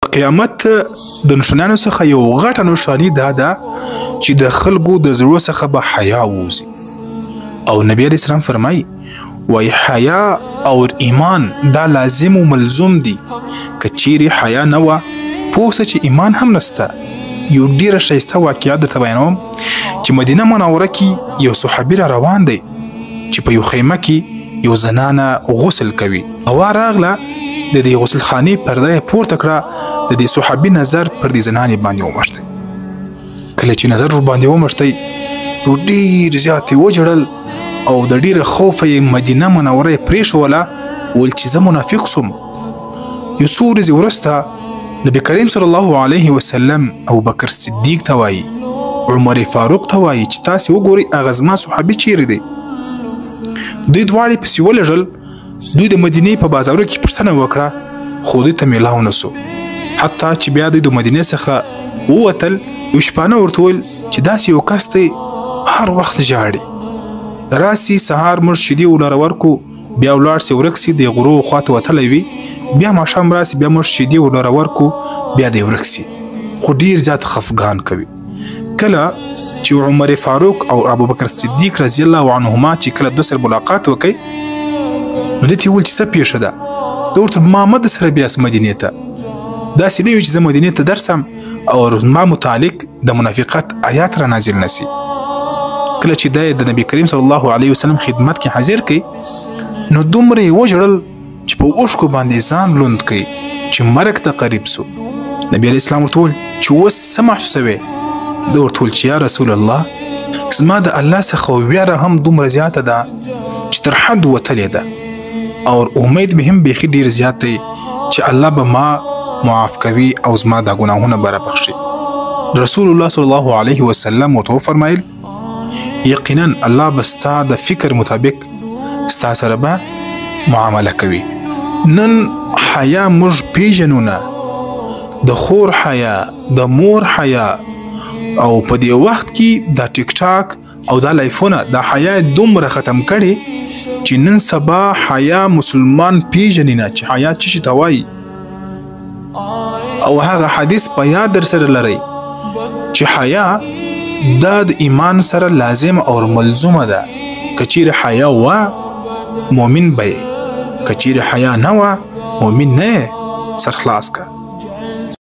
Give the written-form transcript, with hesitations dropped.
د قیامت د نښانیانو څخه یو غټه نښاني دا ده چې د خلکو د زړو څخه به حیا ووځي. او نبی علیه السلام فرمایي وایي حیا او ایمان دا لازم و ملزوم دي. که چیرې حیا نه وه پوه شه چې ایمان هم نسته. یو ډېره ښایسته واقعه درته بیانوم چې مدینه منوره کې یو صحابي را روان دی چې په یو خیمه کې یو زنانه غسل کوي. هوا راغله د دې غسل خانې پرده یې پورته کړه. د دې صحابي نظر پر دې زنانې باندې وموښتی. کله چې نظر ورباندې وموښتی نو ډېر زیات یې وژړل او د ډېره خوفه یې مدینه منوره یې پرېښوله. ویل چې زه منافق سوم. یو څو ورځې وروسته نبي کریم صلی الله علیه وسلم ابوبکر صدیق ته وایي عمر فاروق ته وایي چې تاسې وګورئ هغه زما صحابي چیرې دی. دوی دواړې پسې ولېږل. دوی د مدینې په بازارو کې پوښتنه وکړه خو دوی ته میلاو نه سو. حتی چې بیا دوی د مدینې څخه ووتل یو شپانه ورته وویل چې داسې یو کس دی هر وخت ژاړي. راسي سهار موږ شیدې ورله ورکو بیا ولاړ سي ورک سي د غرو خواته وتلی وي. بیا ماښام راسي بیا موږ شیدې ورله ورکو بیا دی ورک سي. خو ډېر زیات خفګان کوي. کله چې عمر فاروق او ابوبکر صدیق رضی الله عنهما چې کله دوی سره ملاقات وکړي نو ده ته وویل چې څه پیښه ده. ده ورته ما مه درسره بیاست مدینې ته. داسې نه وي چې زه مدینې ته درسم او ما متعلق د منافقت آیات را نازل نه سي. کله چې دی د نبي کریم صلی الله علیه وسلم خدمت کې حاضر کړي نو دومره یې وژړل چې په اوښکو باندې ځان لوند کړي چې مرګ ته قریب سو. نبي علیه السلام ورته وویل چې اوس څه محسوسوې؟ ده ورته وویل چې یا رسول الله زما د الله څخه ویره هم دومره زیاته ده چې تر حد وتلې ده او امید مې هم بیخي ډېر زیات دی چې الله به ما معاف کوي او زما دا ګناهونه به رابخښي. رسول الله صلی الله علیه وسلم ورته وفرمایل یقینا الله به ستا د فکر مطابق ستا سره به معامله کوي. نن حیا موږ پیژنو نه، د خور حیا، د مور حیا، او په دې وخت کې دا ټیک ټاک او دا لایفونه دا حیا دومره ختم کړي چې نن سبا حیا مسلمان پیژني نه چې حیا څه شي ته وایي. او هغه حدیث په یاد در سره لرئ چې حیا دا د ایمان سره لازم او ملزومه ده. که چیرې حیا وه مؤمن به یې، که چیرې حیا نه وه مؤمن نه یې. سر خلاص که.